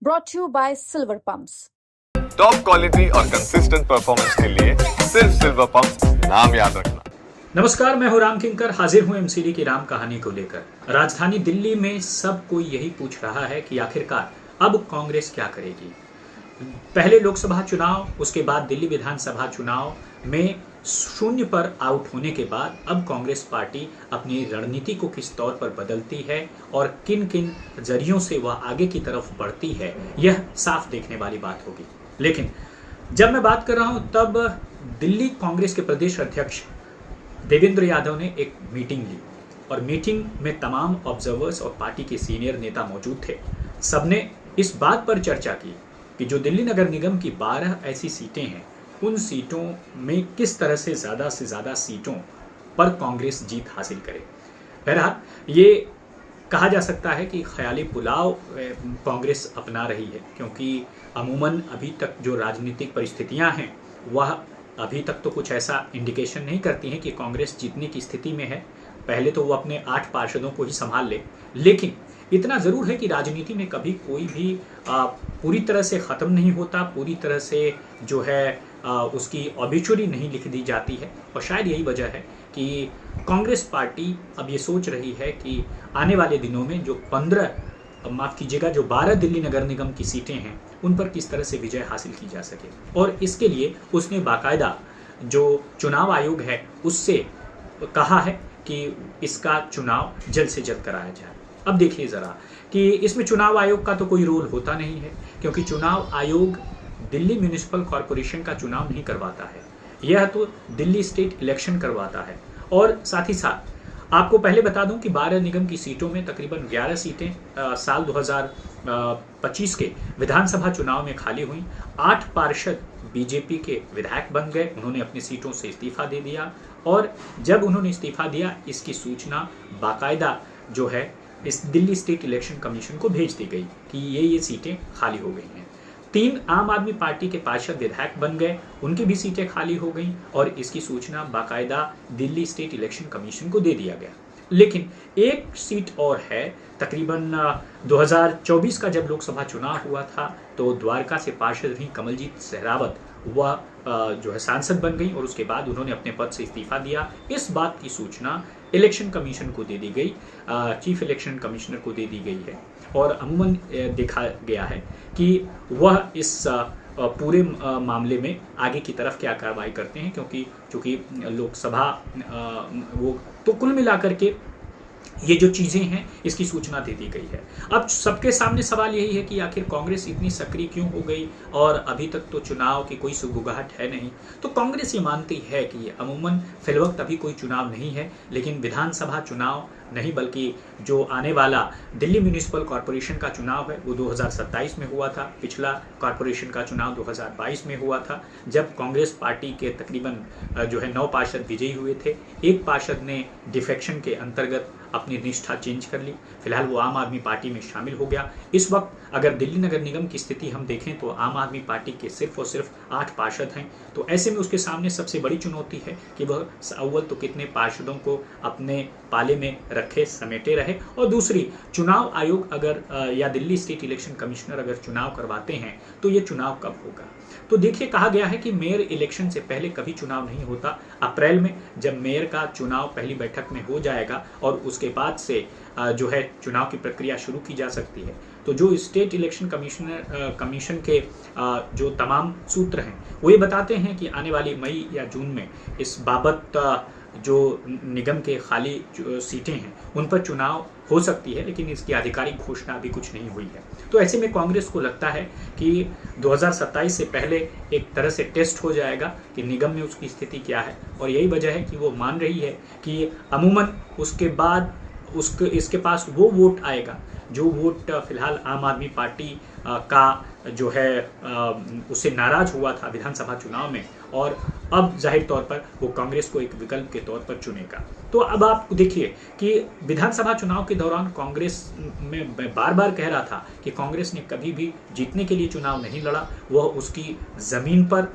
brought to you by Silver Pumps. Top quality और consistent performance के लिए सिर्फ सिल्वर पंप्स नाम याद रखना। नमस्कार, मैं हूं राम किंकर, हाजिर हूं एमसीडी की राम कहानी को लेकर। राजधानी दिल्ली में सब कोई यही पूछ रहा है कि आखिरकार अब कांग्रेस क्या करेगी। पहले लोकसभा चुनाव, उसके बाद दिल्ली विधानसभा चुनाव में शून्य पर आउट होने के बाद अब कांग्रेस पार्टी अपनी रणनीति को किस तौर पर बदलती है और किन किन जरियों से वह आगे की तरफ बढ़ती है, यह साफ देखने वाली बात होगी। लेकिन जब मैं बात कर रहा हूं तब दिल्ली कांग्रेस के प्रदेश अध्यक्ष देवेंद्र यादव ने एक मीटिंग ली और मीटिंग में तमाम ऑब्जर्वर्स और पार्टी के सीनियर नेता मौजूद थे। सबने इस बात पर चर्चा की कि जो दिल्ली नगर निगम की 12 ऐसी सीटें हैं, उन सीटों में किस तरह से ज़्यादा सीटों पर कांग्रेस जीत हासिल करे। बहरहाल ये कहा जा सकता है कि ख्याली पुलाव कांग्रेस अपना रही है, क्योंकि अमूमन अभी तक जो राजनीतिक परिस्थितियां हैं वह अभी तक तो कुछ ऐसा इंडिकेशन नहीं करती हैं कि कांग्रेस जीतने की स्थिति में है। पहले तो वो अपने 8 पार्षदों को ही संभाल ले, लेकिन इतना ज़रूर है कि राजनीति में कभी कोई भी पूरी तरह से ख़त्म नहीं होता, पूरी तरह से जो है उसकी ऑबिचुरी नहीं लिख दी जाती है। और शायद यही वजह है कि कांग्रेस पार्टी अब ये सोच रही है कि आने वाले दिनों में जो 12 दिल्ली नगर निगम की सीटें हैं, उन पर किस तरह से विजय हासिल की जा सके। और इसके लिए उसने बाकायदा जो चुनाव आयोग है उससे कहा है कि इसका चुनाव जल्द से जल्द कराया जाए। अब देखिए ज़रा कि इसमें चुनाव आयोग का तो कोई रोल होता नहीं है, क्योंकि चुनाव आयोग दिल्ली म्यूनिसिपल कॉरपोरेशन का चुनाव नहीं करवाता है, यह तो दिल्ली स्टेट इलेक्शन करवाता है। और साथ ही साथ आपको पहले बता दूं कि 12 निगम की सीटों में तकरीबन 11 सीटें साल 2025 के विधानसभा चुनाव में खाली हुई। 8 पार्षद बीजेपी के विधायक बन गए, उन्होंने अपनी सीटों से इस्तीफा दे दिया। और जब उन्होंने इस्तीफा दिया, इसकी सूचना बाकायदा जो है इस दिल्ली स्टेट इलेक्शन कमीशन को भेज दी गई कि ये सीटें खाली हो गई हैं। 3 आम आदमी पार्टी के पार्षद विधायक बन गए, उनकी भी सीटें खाली हो गई और इसकी सूचना बाकायदा दिल्ली स्टेट इलेक्शन कमीशन को दे दिया गया। लेकिन एक सीट और है। तकरीबन 2024 का जब लोकसभा चुनाव हुआ था तो द्वारका से पार्षद रही कमलजीत सहरावत वह जो है सांसद बन गई और उसके बाद उन्होंने अपने पद से इस्तीफा दिया। इस बात की सूचना इलेक्शन कमीशन को दे दी गई, चीफ इलेक्शन कमिश्नर को दे दी गई है। और अमूमन देखा गया है कि वह इस पूरे मामले में आगे की तरफ क्या कार्रवाई करते हैं, क्योंकि चूँकि लोकसभा वो तो कुल मिलाकर के ये जो चीज़ें हैं इसकी सूचना दे दी गई है। अब सबके सामने सवाल यही है कि आखिर कांग्रेस इतनी सक्रिय क्यों हो गई और अभी तक तो चुनाव की कोई सुगबुगाहट है नहीं। तो कांग्रेस ये मानती है कि अमूमन फिलवक्त अभी कोई चुनाव नहीं है, लेकिन विधानसभा चुनाव नहीं बल्कि जो आने वाला दिल्ली म्यूनिसिपल कॉरपोरेशन का चुनाव है वो 2027 में हुआ था। पिछला कॉरपोरेशन का चुनाव 2022 में हुआ था, जब कांग्रेस पार्टी के तकरीबन जो है 9 पार्षद विजयी हुए थे। एक पार्षद ने डिफेक्शन के अंतर्गत अपनी निष्ठा चेंज कर ली, फिलहाल वो आम आदमी पार्टी में शामिल हो गया। इस वक्त अगर दिल्ली नगर निगम की स्थिति हम देखें तो आम आदमी पार्टी के सिर्फ और सिर्फ 8 पार्षद हैं। तो ऐसे में उसके सामने सबसे बड़ी चुनौती है कि वह अव्वल तो कितने पार्षदों को अपने पाले में रखे, समेटे रहे, और दूसरी चुनाव आयोग अगर या दिल्ली स्टेट इलेक्शन कमिश्नर अगर चुनाव करवाते हैं तो ये चुनाव कब होगा। तो देखिए, कहा गया है कि मेयर इलेक्शन से पहले कभी चुनाव नहीं होता। अप्रैल में जब मेयर का चुनाव पहली बैठक में हो जाएगा और उसके बाद से जो है चुनाव की प्रक्रिया शुरू की जा सकती है। तो जो स्टेट इलेक्शन कमीशन के जो तमाम सूत्र हैं वो ये बताते हैं कि आने वाली मई या जून में इस बाबत जो निगम के खाली सीटें हैं उन पर चुनाव हो सकती है, लेकिन इसकी आधिकारिक घोषणा अभी कुछ नहीं हुई है। तो ऐसे में कांग्रेस को लगता है कि 2027 से पहले एक तरह से टेस्ट हो जाएगा कि निगम में उसकी स्थिति क्या है। और यही वजह है कि वो मान रही है कि अमूमन उसके बाद इसके पास वो वोट आएगा जो वोट फिलहाल आम आदमी पार्टी का जो है उससे नाराज हुआ था विधानसभा चुनाव में, और अब जाहिर तौर पर वो कांग्रेस को एक विकल्प के तौर पर चुनेगा। तो अब आप देखिए कि विधानसभा चुनाव के दौरान कांग्रेस में बार बार कह रहा था कि कांग्रेस ने कभी भी जीतने के लिए चुनाव नहीं लड़ा, वह उसकी ज़मीन पर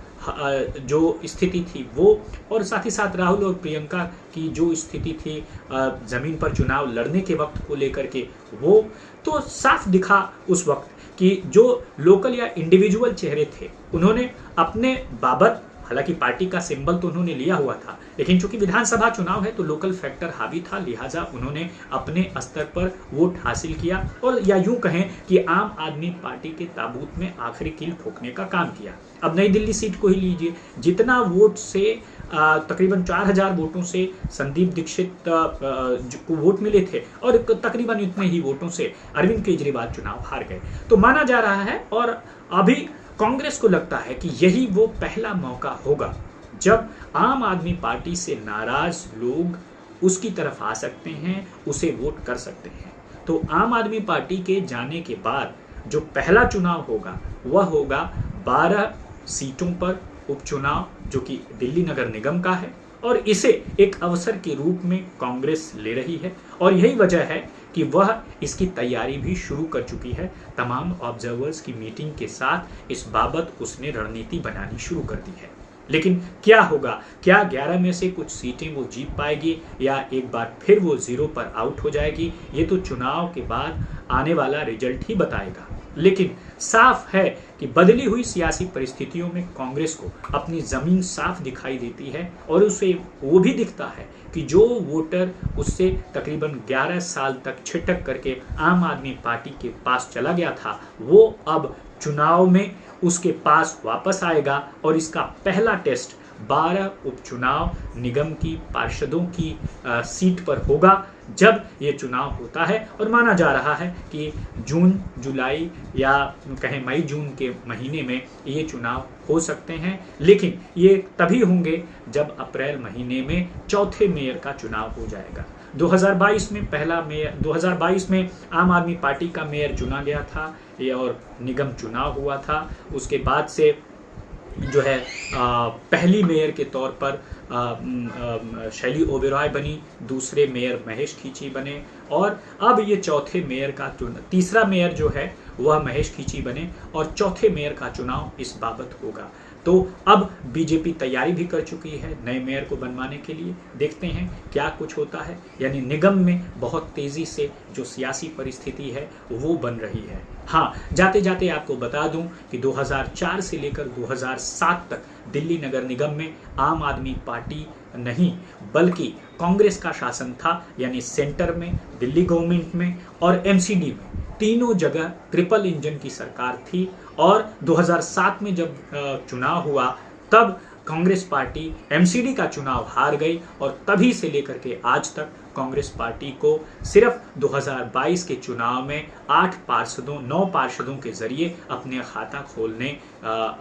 जो स्थिति थी वो, और साथ ही साथ राहुल और प्रियंका की जो स्थिति थी ज़मीन पर चुनाव लड़ने के वक्त को लेकर के, वो तो साफ दिखा उस वक्त कि जो लोकल या इंडिविजुअल चेहरे थे उन्होंने अपने बाबत, हालांकि पार्टी का सिंबल तो उन्होंने लिया हुआ था, लेकिन चूंकि विधानसभा चुनाव है तो लोकल फैक्टर हावी था, लिहाजा उन्होंने अपने स्तर पर वोट हासिल किया और या यूं कहें कि आम आदमी पार्टी के ताबूत में आखिरी कील ठोकने का काम किया। अब नई दिल्ली सीट को ही लीजिए, जितना वोट से तकरीबन 4000 वोटों से संदीप दीक्षित को वोट मिले थे और तकरीबन इतने ही वोटों से अरविंद केजरीवाल चुनाव हार गए। तो माना जा रहा है और अभी कांग्रेस को लगता है कि यही वो पहला मौका होगा जब आम आदमी पार्टी से नाराज लोग उसकी तरफ आ सकते हैं, उसे वोट कर सकते हैं। तो आम आदमी पार्टी के जाने के बाद जो पहला चुनाव होगा वह होगा 12 सीटों पर उपचुनाव, जो कि दिल्ली नगर निगम का है और इसे एक अवसर के रूप में कांग्रेस ले रही है और यही वजह है कि वह इसकी तैयारी भी शुरू कर चुकी है। तमाम ऑब्जर्वर्स की मीटिंग के साथ इस बाबत उसने रणनीति बनानी शुरू कर दी है। लेकिन क्या होगा, क्या 11 में से कुछ सीटें वो जीत पाएगी या एक बार फिर वो 0 पर आउट हो जाएगी, ये तो चुनाव के बाद आने वाला रिजल्ट ही बताएगा। लेकिन साफ है कि बदली हुई सियासी परिस्थितियों में कांग्रेस को अपनी जमीन साफ दिखाई देती है और उसे वो भी दिखता है कि जो वोटर उससे तकरीबन 11 साल तक छिटक करके आम आदमी पार्टी के पास चला गया था, वो अब चुनाव में उसके पास वापस आएगा और इसका पहला टेस्ट 12 उपचुनाव निगम की पार्षदों की सीट पर होगा जब ये चुनाव होता है। और माना जा रहा है कि जून जुलाई या कहें मई जून के महीने में ये चुनाव हो सकते हैं, लेकिन ये तभी होंगे जब अप्रैल महीने में चौथे मेयर का चुनाव हो जाएगा। 2022 में पहला मेयर, 2022 में आम आदमी पार्टी का मेयर चुना गया था ये और निगम चुनाव हुआ था। उसके बाद से जो है पहली मेयर के तौर पर शैली ओबेरॉय बनी, दूसरे मेयर महेश खींची बने और अब ये चौथे मेयर का तीसरा मेयर जो है वह महेश खींची बने और चौथे मेयर का चुनाव इस बाबत होगा। तो अब बीजेपी तैयारी भी कर चुकी है नए मेयर को बनवाने के लिए। देखते हैं क्या कुछ होता है। यानी निगम में बहुत तेजी से जो सियासी परिस्थिति है वो बन रही है। हाँ, जाते जाते आपको बता दूं कि 2004 से लेकर 2007 तक दिल्ली नगर निगम में आम आदमी पार्टी नहीं बल्कि कांग्रेस का शासन था। यानी सेंटर में, दिल्ली गवर्नमेंट में और एमसीडी में, तीनों जगह ट्रिपल इंजन की सरकार थी। और 2007 में जब चुनाव हुआ तब कांग्रेस पार्टी एमसीडी का चुनाव हार गई और तभी से लेकर के आज तक कांग्रेस पार्टी को सिर्फ 2022 के चुनाव में 9 पार्षदों के जरिए अपने खाता खोलने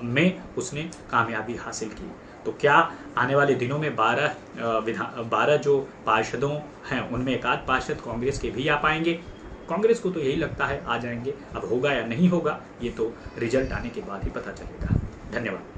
में उसने कामयाबी हासिल की। तो क्या आने वाले दिनों में 12 जो पार्षदों हैं उनमें एक आध पार्षद कांग्रेस के भी आ पाएंगे? कांग्रेस को तो यही लगता है आ जाएंगे। अब होगा या नहीं होगा ये तो रिजल्ट आने के बाद ही पता चलेगा। धन्यवाद।